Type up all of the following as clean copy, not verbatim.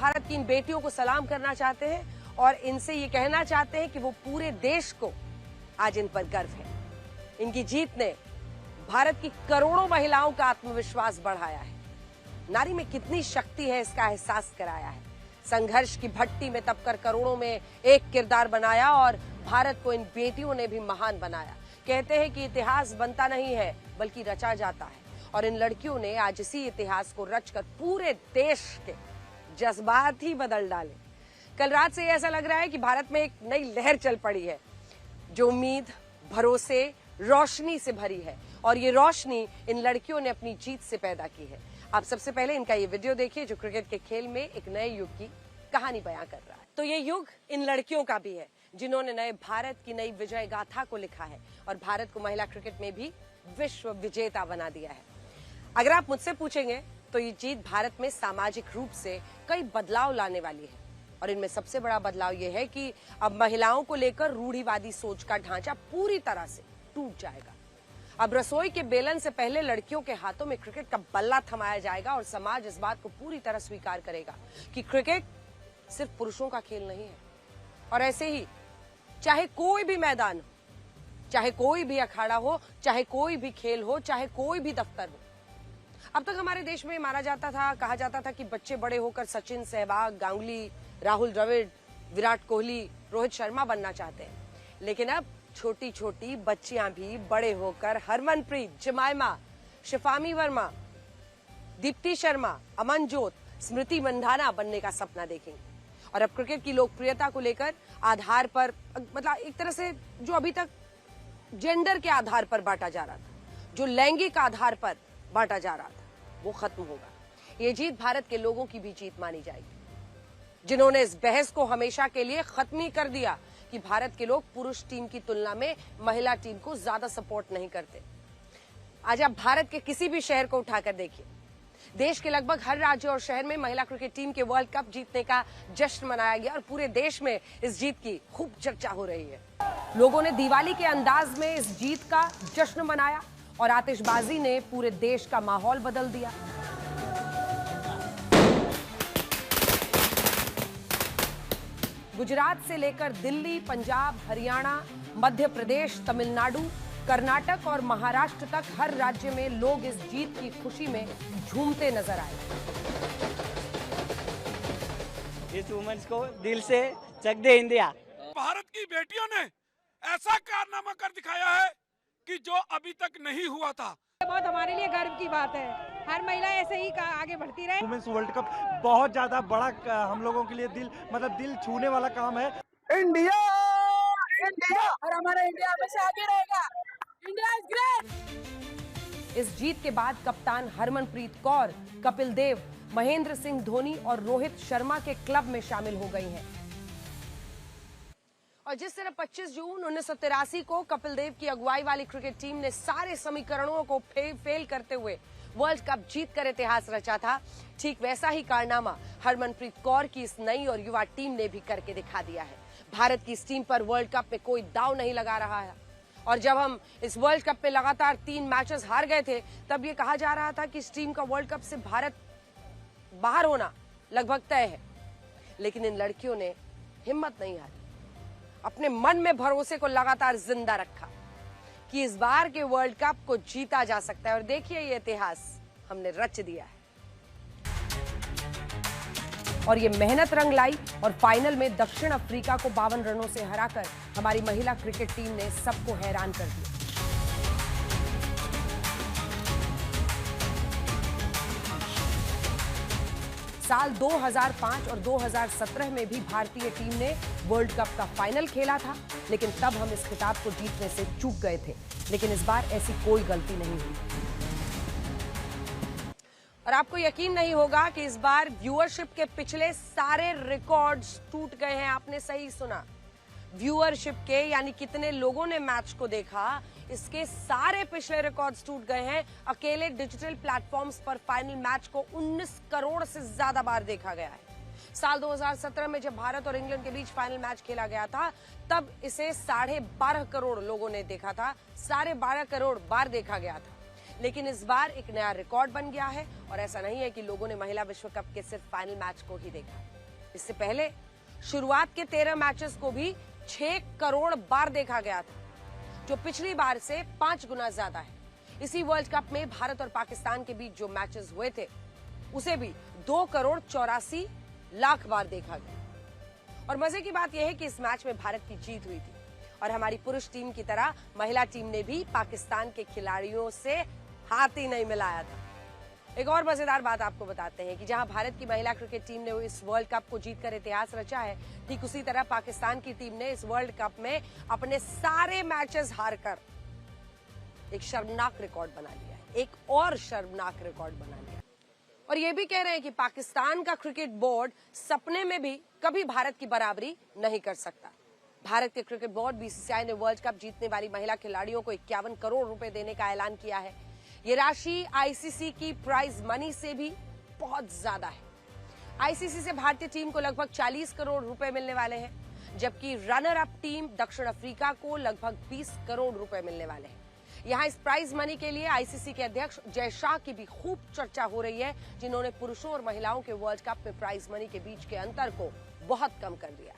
भारत की इन बेटियों को सलाम करना चाहते हैं और इनसे ये कहना चाहते हैं कि वो पूरे देश को आज इन पर गर्व है। इनकी जीत ने भारत की करोड़ों महिलाओं का आत्मविश्वास बढ़ाया है, नारी में कितनी शक्ति है इसका एहसास कराया है। संघर्ष की भट्टी में तपकर करोड़ों में एक किरदार बनाया और भारत को इन बेटियों ने भी महान बनाया। कहते हैं कि इतिहास बनता नहीं है बल्कि रचा जाता है, और इन लड़कियों ने आज इसी इतिहास को रचकर पूरे देश के जज्बात ही बदल डाले। कल रात से ऐसा लग रहा है कि भारत में एक नई लहर चल पड़ी है जो उम्मीद, भरोसे, रोशनी से भरी है, और ये रोशनी इन लड़कियों ने अपनी जीत से पैदा की है। आप सबसे पहले इनका ये वीडियो देखिए जो क्रिकेट के खेल में एक नए युग की कहानी बयां कर रहा है। तो ये युग इन लड़कियों का भी है जिन्होंने नए भारत की नई विजय गाथा को लिखा है और भारत को महिला क्रिकेट में भी विश्व विजेता बना दिया है। अगर आप मुझसे पूछेंगे तो ये जीत भारत में सामाजिक रूप से कई बदलाव लाने वाली है, और इनमें सबसे बड़ा बदलाव ये है कि अब महिलाओं को लेकर रूढ़िवादी सोच का ढांचा पूरी तरह से टूट जाएगा। अब रसोई के बेलन से पहले लड़कियों के हाथों में क्रिकेट का बल्ला थमाया जाएगा और समाज इस बात को पूरी तरह स्वीकार करेगा कि क्रिकेट सिर्फ पुरुषों का खेल नहीं है। और ऐसे ही चाहे कोई भी मैदान हो, चाहे कोई भी अखाड़ा हो, चाहे कोई भी खेल हो, चाहे कोई भी दफ्तर हो, अब तक हमारे देश में माना जाता था, कहा जाता था कि बच्चे बड़े होकर सचिन, सहवाग, गांगुली, राहुल द्रविड़, विराट कोहली, रोहित शर्मा बनना चाहते हैं। लेकिन अब छोटी छोटी बच्चियां भी बड़े होकर हरमनप्रीत, जमायमा, शिफामी वर्मा, दीप्ति शर्मा, अमनजोत, स्मृति मंधाना बनने का सपना देखेंगे। और अब क्रिकेट की लोकप्रियता को लेकर आधार पर, मतलब एक तरह से जो अभी तक जेंडर के आधार पर बांटा जा रहा था, जो लैंगिक आधार पर बांटा जा रहा था, वो खत्म होगा। ये जीत भारत के लोगों की भी जीत मानी जाएगी जिन्होंने इस बहस को हमेशा के लिए खत्म ही कर दिया कि भारत के लोग पुरुष टीम की तुलना में महिला टीम को ज्यादा सपोर्ट नहीं करते। आज आप भारत के किसी भी शहर को उठाकर देखिए, देश के लगभग हर राज्य और शहर में महिला क्रिकेट टीम के वर्ल्ड कप जीतने का जश्न मनाया गया और पूरे देश में इस जीत की खूब चर्चा हो रही है। लोगों ने दिवाली के अंदाज में इस जीत का जश्न मनाया और आतिशबाजी ने पूरे देश का माहौल बदल दिया। गुजरात से लेकर दिल्ली, पंजाब, हरियाणा, मध्य प्रदेश, तमिलनाडु, कर्नाटक और महाराष्ट्र तक हर राज्य में लोग इस जीत की खुशी में झूमते नजर आए। इस वुमेन्स को दिल से चक दे इंडिया। भारत की बेटियों ने ऐसा कारनामा कर दिखाया है कि जो अभी तक नहीं हुआ था। बहुत हमारे लिए गर्व की बात है, हर महिला ऐसे ही आगे बढ़ती रहे। वुमेन्स वर्ल्ड कप बहुत ज्यादा बड़ा हम लोगों के लिए दिल छूने वाला काम है। इंडिया इंडिया और हमारा इंडिया हमेशा आगे रहेगा। India is great. इस जीत के बाद कप्तान हरमनप्रीत कौर, कपिल देव, महेंद्र सिंह धोनी और रोहित शर्मा के क्लब में शामिल हो गई हैं। और जिस तरह 25 जून 1983 को कपिल देव की अगुवाई वाली क्रिकेट टीम ने सारे समीकरणों को फेल करते हुए वर्ल्ड कप जीतकर इतिहास रचा था, ठीक वैसा ही कारनामा हरमनप्रीत कौर की इस नई और युवा टीम ने भी करके दिखा दिया है। भारत की इस टीम पर वर्ल्ड कप में कोई दांव नहीं लगा रहा है, और जब हम इस वर्ल्ड कप में लगातार 3 मैचेस हार गए थे तब ये कहा जा रहा था कि इस टीम का वर्ल्ड कप से भारत बाहर होना लगभग तय है। लेकिन इन लड़कियों ने हिम्मत नहीं हारी, अपने मन में भरोसे को लगातार जिंदा रखा कि इस बार के वर्ल्ड कप को जीता जा सकता है। और देखिए ये इतिहास हमने रच दिया है। और ये मेहनत रंग लाई और फाइनल में दक्षिण अफ्रीका को 52 रनों से हराकर हमारी महिला क्रिकेट टीम ने सबको हैरान कर दिया। साल 2005 और 2017 में भी भारतीय टीम ने वर्ल्ड कप का फाइनल खेला था, लेकिन तब हम इस खिताब को जीतने से चूक गए थे। लेकिन इस बार ऐसी कोई गलती नहीं हुई। और आपको यकीन नहीं होगा कि इस बार व्यूअरशिप के पिछले सारे रिकॉर्ड्स टूट गए हैं। आपने सही सुना, व्यूअरशिप के, यानी कितने लोगों ने मैच को देखा, इसके सारे पिछले रिकॉर्ड्स टूट गए हैं। अकेले डिजिटल प्लेटफॉर्म्स पर फाइनल मैच को 19 करोड़ से ज्यादा बार देखा गया है। साल 2017 में जब भारत और इंग्लैंड के बीच फाइनल मैच खेला गया था तब इसे 12.5 करोड़ लोगों ने देखा था, 12.5 करोड़ बार देखा गया था। लेकिन इस बार एक नया रिकॉर्ड बन गया है और ऐसा नहीं है कि लोगों ने महिला विश्व कप के सिर्फ फाइनल मैच को ही देखा। इससे पहले शुरुआत के 13 मैचेस को भी 6 करोड़ बार देखा गया था, जो पिछली बार से 5 गुना ज्यादा है। इसी वर्ल्ड कप में भारत और पाकिस्तान के बीच जो मैचेस हुए थे उसे भी 2 करोड़ 84 लाख बार देखा गया। और मजे की बात यह है कि इस मैच में भारत की जीत हुई थी और हमारी पुरुष टीम की तरह महिला टीम ने भी पाकिस्तान के खिलाड़ियों से हाथ ही नहीं मिलाया था। एक और मजेदार बात आपको बताते हैं कि जहां भारत की महिला क्रिकेट टीम ने इस वर्ल्ड कप को जीतकर इतिहास रचा है, ठीक उसी तरह पाकिस्तान की टीम ने इस वर्ल्ड कप में अपने सारे मैचेस हारकर एक शर्मनाक रिकॉर्ड बना लिया है, एक और शर्मनाक रिकॉर्ड बना लिया। और ये भी कह रहे हैं कि पाकिस्तान का क्रिकेट बोर्ड सपने में भी कभी भारत की बराबरी नहीं कर सकता। भारत के क्रिकेट बोर्ड बीसीसीआई ने वर्ल्ड कप जीतने वाली महिला खिलाड़ियों को 51 करोड़ रुपए देने का ऐलान किया है। ये राशि आईसीसी की प्राइज मनी से भी बहुत ज्यादा है। आईसीसी से भारतीय टीम को लगभग 40 करोड़ रुपए मिलने वाले हैं, जबकि रनर अप टीम दक्षिण अफ्रीका को लगभग 20 करोड़ रुपए मिलने वाले हैं। यहाँ इस प्राइज मनी के लिए आईसीसी के अध्यक्ष जय शाह की भी खूब चर्चा हो रही है, जिन्होंने पुरुषों और महिलाओं के वर्ल्ड कप में प्राइज मनी के बीच के अंतर को बहुत कम कर दिया है।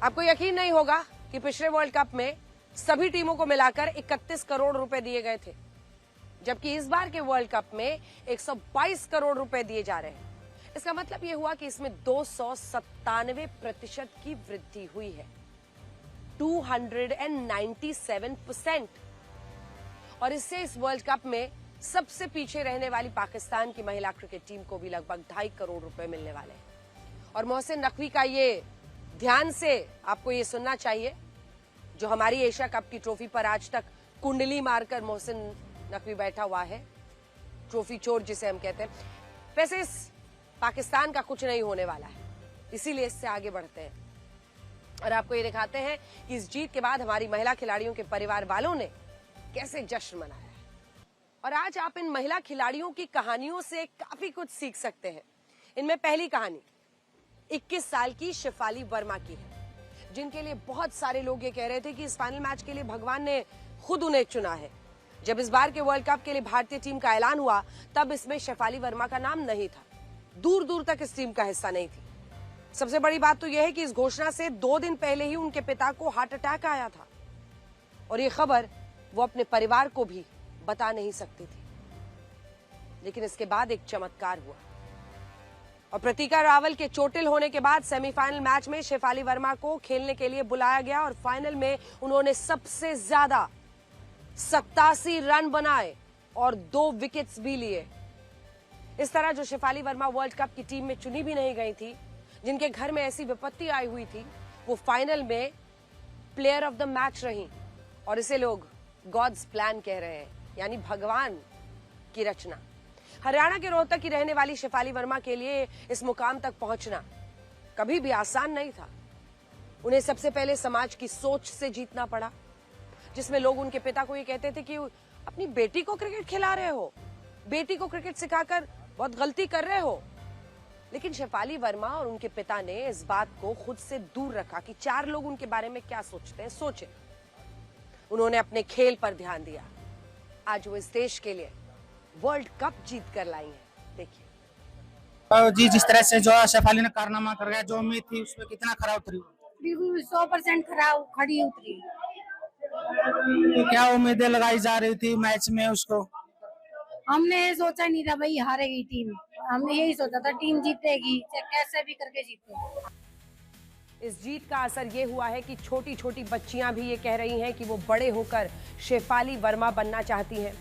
आपको यकीन नहीं होगा कि पिछले वर्ल्ड कप में सभी टीमों को मिलाकर 31 करोड़ रुपए दिए गए थे, जबकि इस बार के वर्ल्ड कप में 122 करोड़ रुपए दिए जा रहे हैं। इसका मतलब यह हुआ कि इसमें 297% की वृद्धि हुई है, 297%। और इससे इस वर्ल्ड कप में सबसे पीछे रहने वाली पाकिस्तान की महिला क्रिकेट टीम को भी लगभग 2.5 करोड़ रुपए मिलने वाले हैं। और मोहसिन नकवी का ये ध्यान से आपको ये सुनना चाहिए, जो हमारी एशिया कप की ट्रॉफी पर आज तक कुंडली मारकर मोहसिन नकवी बैठा हुआ है, ट्रॉफी चोर जिसे हम कहते हैं। वैसे इस पाकिस्तान का कुछ नहीं होने वाला है, इसीलिए इससे आगे बढ़ते हैं और आपको ये दिखाते हैं कि इस जीत के बाद हमारी महिला खिलाड़ियों के परिवार वालों ने कैसे जश्न मनाया है। और आज आप इन महिला खिलाड़ियों की कहानियों से काफी कुछ सीख सकते हैं। इनमें पहली कहानी 21 साल की शेफाली वर्मा की है, जिनके लिए बहुत सारे लोग ये कह रहे थे कि इस फाइनल मैच के लिए भगवान ने खुद उन्हें चुना है। जब इस बार के वर्ल्ड कप के लिए भारतीय टीम का ऐलान हुआ, तब इसमें शेफाली वर्मा का नाम नहीं था, दूर दूर तक इस टीम का हिस्सा नहीं थी। सबसे बड़ी बात तो यह है कि इस घोषणा से 2 दिन पहले ही उनके पिता को हार्ट अटैक आया था और ये खबर वो अपने परिवार को भी बता नहीं सकती थी। लेकिन इसके बाद एक चमत्कार हुआ और प्रतीका रावल के चोटिल होने के बाद सेमीफाइनल मैच में शेफाली वर्मा को खेलने के लिए बुलाया गया और फाइनल में उन्होंने सबसे ज्यादा 87 रन बनाए और 2 विकेट्स भी लिए। इस तरह जो शेफाली वर्मा वर्ल्ड कप की टीम में चुनी भी नहीं गई थी, जिनके घर में ऐसी विपत्ति आई हुई थी, वो फाइनल में प्लेयर ऑफ द मैच रही और इसे लोग गॉड्स प्लान कह रहे हैं, यानी भगवान की रचना। हरियाणा के रोहतक की रहने वाली शेफाली वर्मा के लिए इस मुकाम तक पहुंचना कभी भी आसान नहीं था। उन्हें सबसे पहले समाज की सोच से जीतना पड़ा, जिसमें लोग उनके पिता को ये कहते थे कि अपनी बेटी को क्रिकेट खिला रहे हो, बेटी को क्रिकेट सिखाकर बहुत गलती कर रहे हो। लेकिन शेफाली वर्मा और उनके पिता ने इस बात को खुद से दूर रखा कि 4 लोग उनके बारे में क्या सोचते हैं, सोचे। उन्होंने अपने खेल पर ध्यान दिया। आज वो इस देश के लिए वर्ल्ड कप जीत कर लाई है। देखिए जी, जिस तरह से जो शेफाली ने कारनामा कर गया, जो उम्मीद थी उसमें कितना खरा उतरी? बिल्कुल 100% खड़ी उतरी। तो क्या उम्मीदें लगाई जा रही थी मैच में उसको? हमने सोचा नहीं था भाई हारेगी टीम, हमने यही सोचा था टीम जीतेगी, चाहे कैसे भी करके जीते। इस जीत का असर ये हुआ है कि छोटी छोटी बच्चियां भी ये कह रही हैं कि वो बड़े होकर शेफाली वर्मा बनना चाहती हैं।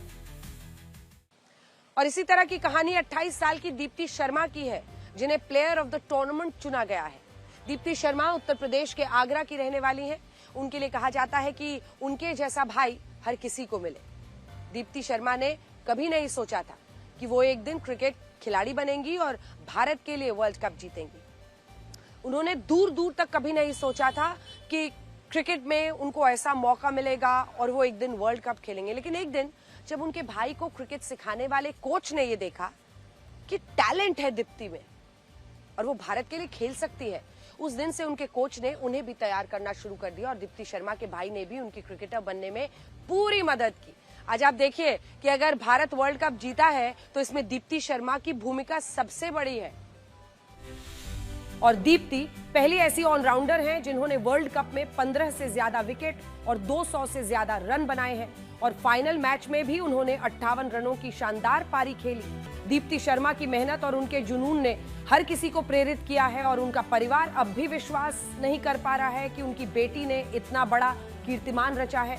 और इसी तरह की कहानी 28 साल की दीप्ति शर्मा की है, जिन्हें प्लेयर ऑफ द टूर्नामेंट चुना गया है। दीप्ति शर्मा उत्तर प्रदेश के आगरा की रहने वाली हैं। उनके लिए कहा जाता है कि उनके जैसा भाई हर किसी को मिले। दीप्ति शर्मा ने कभी नहीं सोचा था कि वो एक दिन क्रिकेट खिलाड़ी बनेंगी और भारत के लिए वर्ल्ड कप जीतेंगी। उन्होंने दूर दूर तक कभी नहीं सोचा था कि क्रिकेट में उनको ऐसा मौका मिलेगा और वो एक दिन वर्ल्ड कप खेलेंगे। लेकिन एक दिन जब उनके भाई को क्रिकेट सिखाने वाले कोच ने ये देखा कि टैलेंट है दीप्ति में और वो भारत के लिए खेल सकती है, उस दिन से उनके कोच ने उन्हें भी तैयार करना शुरू कर दिया और दीप्ति शर्मा के भाई ने भी उनकी क्रिकेटर बनने में पूरी मदद की। आज आप देखिए कि अगर भारत वर्ल्ड कप जीता है तो इसमें दीप्ति शर्मा की भूमिका सबसे बड़ी है। और दीप्ति पहली ऐसी ऑलराउंडर हैं जिन्होंने वर्ल्ड कप में 15 से ज्यादा विकेट और 200 से ज्यादा रन बनाए हैं और फाइनल मैच में भी उन्होंने 58 रनों की शानदार पारी खेली। दीप्ति शर्मा की मेहनत और उनके जुनून ने हर किसी को प्रेरित किया है और उनका परिवार अब भी विश्वास नहीं कर पा रहा है कि उनकी बेटी ने इतना बड़ा कीर्तिमान रचा है।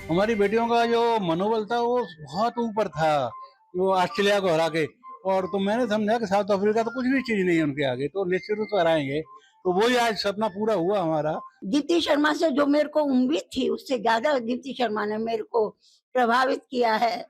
हमारी बेटियों का जो मनोबल था वो बहुत ऊपर था, वो ऑस्ट्रेलिया को हरा के, और तो मैंने समझा कि साउथ अफ्रीका तो कुछ भी चीज नहीं है उनके आगे, तो निश्चित रूप से हराएंगे। तो वही आज सपना पूरा हुआ हमारा। दीप्ति शर्मा से जो मेरे को उम्मीद थी उससे ज्यादा दीप्ति शर्मा ने मेरे को प्रभावित किया है,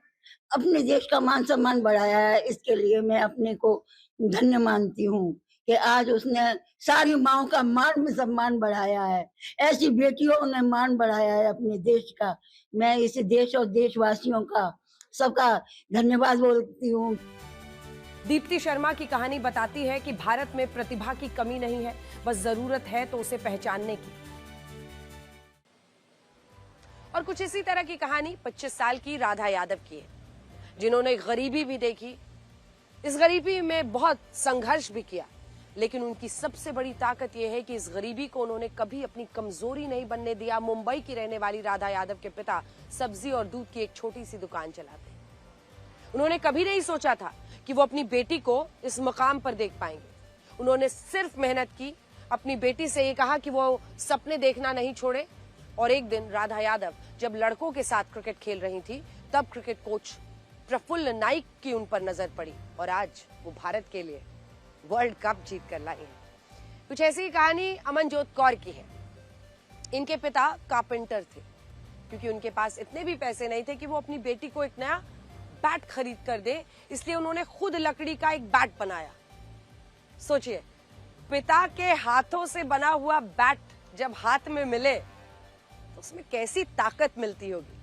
अपने देश का मान सम्मान बढ़ाया है। इसके लिए मैं अपने को धन्य मानती हूँ कि आज उसने सारी माओं का मान सम्मान बढ़ाया है, ऐसी बेटियों ने मान बढ़ाया है अपने देश का। मैं इस देश और देशवासियों का सबका धन्यवाद बोलती हूँ। दीप्ति शर्मा की कहानी बताती है कि भारत में प्रतिभा की कमी नहीं है, बस जरूरत है तो उसे पहचानने की। और कुछ इसी तरह की कहानी 25 साल की राधा यादव की है, जिन्होंने गरीबी भी देखी, इस गरीबी में बहुत संघर्ष भी किया, लेकिन उनकी सबसे बड़ी ताकत यह है कि इस गरीबी को उन्होंने कभी अपनी कमजोरी नहीं बनने दिया। मुंबई की रहने वाली राधा यादव के पिता सब्जी और दूध की एक छोटी सी दुकान चलाते। उन्होंने कभी नहीं सोचा था कि वो अपनी बेटी को इस मकाम पर देख पाएंगे। उन्होंने सिर्फ मेहनत की, अपनी बेटी से ये कहा कि वो सपने देखना नहीं छोड़े। और एक दिन राधा यादव जब लड़कों के साथ क्रिकेट खेल रही थी, तब क्रिकेट कोच प्रफुल्ल नाइक की उन पर नजर पड़ी और आज वो भारत के लिए वर्ल्ड कप जीत कर लाई है। कुछ ऐसी कहानी अमनजोत कौर की है। इनके पिता कारपेंटर थे, क्योंकि उनके पास इतने भी पैसे नहीं थे कि वो अपनी बेटी को एक नया बैट खरीद कर दे, इसलिए उन्होंने खुद लकड़ी का एक बैट बनाया। सोचिए, पिता के हाथों से बना हुआ बैट जब हाथ में मिले तो उसमें कैसी ताकत मिलती होगी।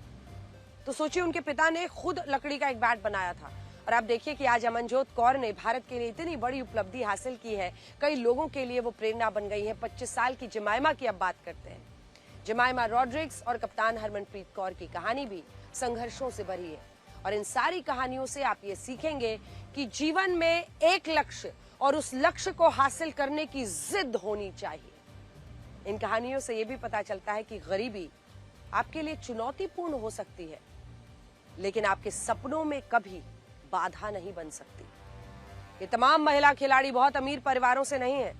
तो सोचिए, उनके पिता ने खुद लकड़ी का एक बैट बनाया था। और आप देखिए कि आज अमनजोत कौर ने भारत के लिए इतनी बड़ी उपलब्धि हासिल की है, कई लोगों के लिए वो प्रेरणा बन गई है। 25 साल की जमाइमा की अब बात करते हैं। जमाइमा रॉड्रिग्स और कप्तान हरमनप्रीत कौर की कहानी भी संघर्षों से भरी है और इन सारी कहानियों से आप ये सीखेंगे कि जीवन में एक लक्ष्य और उस लक्ष्य को हासिल करने की जिद होनी चाहिए। इन कहानियों से ये भी पता चलता है कि गरीबी आपके लिए चुनौतीपूर्ण हो सकती है, लेकिन आपके सपनों में कभी बाधा नहीं बन सकती। ये तमाम महिला खिलाड़ी बहुत अमीर परिवारों से नहीं है।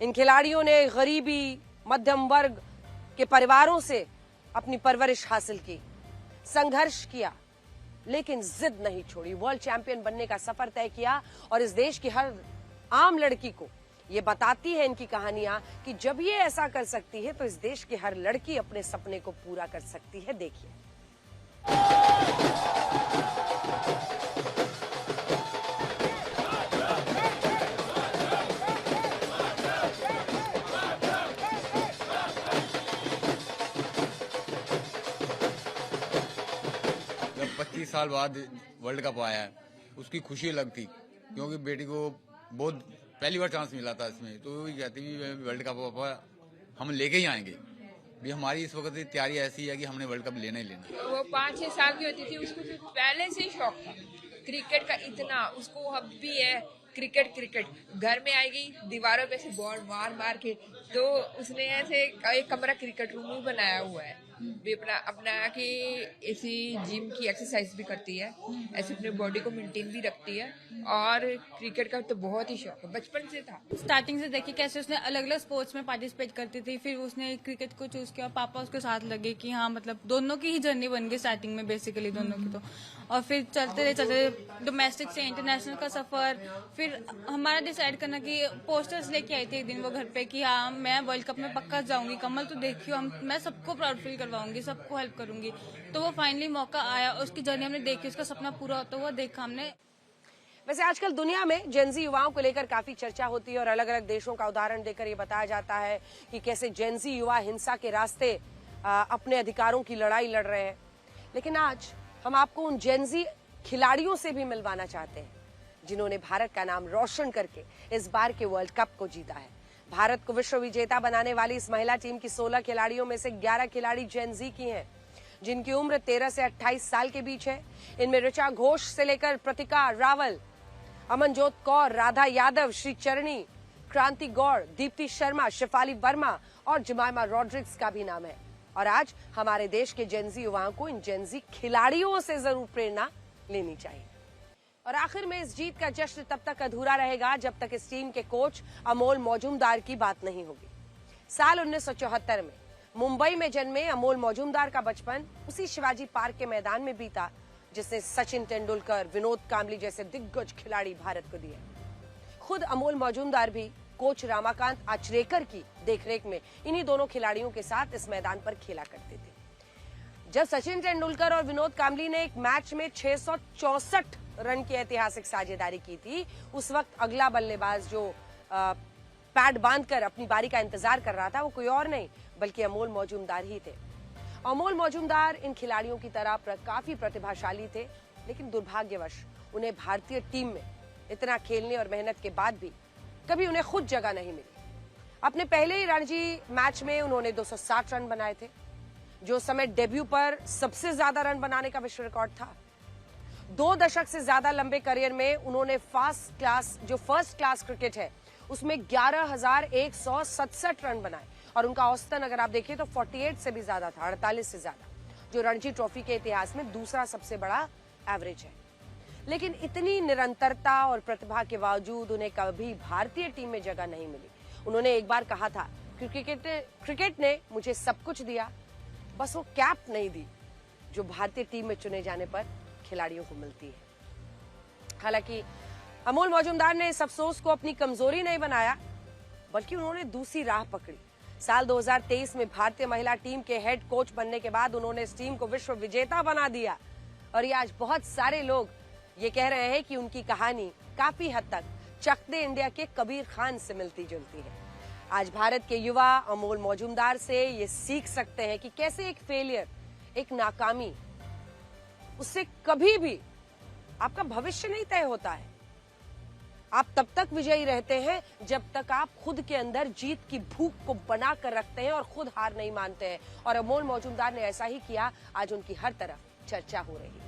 इन खिलाड़ियों ने गरीबी, मध्यम वर्ग के परिवारों से अपनी परवरिश हासिल की, संघर्ष किया, लेकिन जिद नहीं छोड़ी, वर्ल्ड चैंपियन बनने का सफर तय किया। और इस देश की हर आम लड़की को ये बताती है इनकी कहानियां कि जब ये ऐसा कर सकती है तो इस देश की हर लड़की अपने सपने को पूरा कर सकती है। देखिए, जब 25 साल बाद वर्ल्ड कप आया है, उसकी खुशी अलग थी, क्योंकि बेटी को बहुत पहली बार चांस मिला था इसमें, तो वो कहती कि वर्ल्ड कप हम लेके ही आएंगे। भी हमारी इस वक्त तैयारी ऐसी है कि हमने वर्ल्ड कप लेना ही लेना। वो 5-6 साल की होती थी, उसको तो पहले से ही शौक था क्रिकेट का, इतना उसको अब भी है। क्रिकेट घर में आएगी, दीवारों पे से बॉल मार मार के, तो उसने ऐसे एक कमरा क्रिकेट रूम भी बनाया हुआ है, भी अपना कि ऐसी जिम की एक्सरसाइज भी करती है, ऐसे अपने बॉडी को मेंटेन भी रखती है। और क्रिकेट का तो बहुत ही शौक है, बचपन से था। स्टार्टिंग से देखिए कैसे उसने अलग अलग स्पोर्ट्स में पार्टिसिपेट करती थी, फिर उसने क्रिकेट को चूज किया, पापा उसके साथ लगे कि हाँ मतलब दोनों की ही जर्नी बन गई स्टार्टिंग में बेसिकली दोनों की। तो और फिर चलते रहे डोमेस्टिक से इंटरनेशनल का सफर। फिर हमारा डिसाइड करना कि पोस्टर्स लेके आई थी एक दिन वो घर पे कि हाँ मैं वर्ल्ड कप में पक्का जाऊंगी, कमल तो देखियो मैं सबको प्राउड फील करवाऊंगी, सबको हेल्प करूंगी। तो वो फाइनली मौका आया, उसकी जर्नी हमने देखी, उसका सपना पूरा होता हुआ देखा हमने। वैसे आजकल दुनिया में जेनजी युवाओं को लेकर काफी चर्चा होती है और अलग अलग देशों का उदाहरण देकर ये बताया जाता है कि कैसे जेनजी युवा हिंसा के रास्ते अपने अधिकारों की लड़ाई लड़ रहे हैं। लेकिन आज हम आपको उन जेनजी खिलाड़ियों से भी मिलवाना चाहते हैं जिन्होंने भारत का नाम रोशन करके इस बार के वर्ल्ड कप को जीता है। भारत को विश्व विजेता बनाने वाली इस महिला टीम की 16 खिलाड़ियों में से 11 खिलाड़ी जेनजी की हैं। जिनकी उम्र 13 से 28 साल के बीच है। इनमें ऋचा घोष से लेकर प्रतिका रावल, अमनजोत कौर, राधा यादव, श्री चरणी, क्रांति गौड़, दीप्ति शर्मा, शेफाली वर्मा और जमाइमा रॉड्रिक्स का भी नाम है। और आज हमारे देश के जेनजी युवाओं को इन जेनजी खिलाड़ियों से जरूर प्रेरणा लेनी चाहिए। और आखिर में इस जीत का जश्न तब तक अधूरा रहेगा जब तक इस टीम के कोच अमोल मौजूमदार की बात नहीं होगी। साल 1974 में मुंबई में जन्मे अमोल मौजूमदार का बचपन उसी शिवाजी पार्क के मैदान में बीता जिसने सचिन तेंदुलकर, विनोद कांबली जैसे दिग्गज खिलाड़ी भारत को दिए। खुद अमोल मौजूमदार भी कोच रामाकांत आचरेकर की देखरेख में इन्हीं दोनों खिलाड़ियों के साथ इस मैदान पर खेला करते थे। जब सचिन तेंदुलकर और विनोद कांबली ने एक मैच में 664 रन की ऐतिहासिक साझेदारी की थी, उस वक्त अगला बल्लेबाज जो पैड बांधकर अपनी बारी का इंतजार कर रहा था वो कोई और नहीं बल्कि अमोल मौजूमदार ही थे। अमोल मौजूमदार इन खिलाड़ियों की तरह काफी प्रतिभाशाली थे, लेकिन दुर्भाग्यवश उन्हें भारतीय टीम में इतना खेलने और मेहनत के बाद भी कभी उन्हें खुद जगह नहीं मिली। अपने पहले ही रणजी मैच में उन्होंने 260 रन बनाए थे, जो समय डेब्यू पर सबसे ज्यादा रन बनाने का विश्व रिकॉर्ड था। 2 दशक से ज्यादा लंबे करियर में उन्होंने फर्स्ट क्लास क्रिकेट है उसमें 11,167 रन बनाए और उनका औसतन अगर आप देखिए तो 48 से भी ज्यादा था, 48 से ज्यादा, जो रणजी ट्रॉफी के इतिहास में दूसरा सबसे बड़ा एवरेज है। लेकिन इतनी निरंतरता और प्रतिभा के बावजूद उन्हें कभी भारतीय टीम में जगह नहीं मिली। उन्होंने एक बार कहा था कि क्रिकेट ने मुझे सब कुछ दिया, बस वो कैप नहीं दी जो भारतीय टीम में चुने जाने पर खिलाड़ियों को मिलती है। हालांकि अमोल मौजूमदार ने इस अफसोस को अपनी कमजोरी नहीं बनाया, बल्कि उन्होंने दूसरी राह पकड़ी। साल 2023 में भारतीय महिला टीम के हेड कोच बनने के बाद उन्होंने इस टीम को विश्व विजेता बना दिया और ये आज बहुत सारे लोग ये कह रहे हैं कि उनकी कहानी काफी हद तक चक दे इंडिया के कबीर खान से मिलती जुलती है। आज भारत के युवा अमोल मौजूमदार से ये सीख सकते हैं कि कैसे एक फेलियर, एक नाकामी, उससे कभी भी आपका भविष्य नहीं तय होता है। आप तब तक विजयी रहते हैं जब तक आप खुद के अंदर जीत की भूख को बना कर रखते हैं और खुद हार नहीं मानते हैं। और अमोल मौजूमदार ने ऐसा ही किया। आज उनकी हर तरफ चर्चा हो रही है।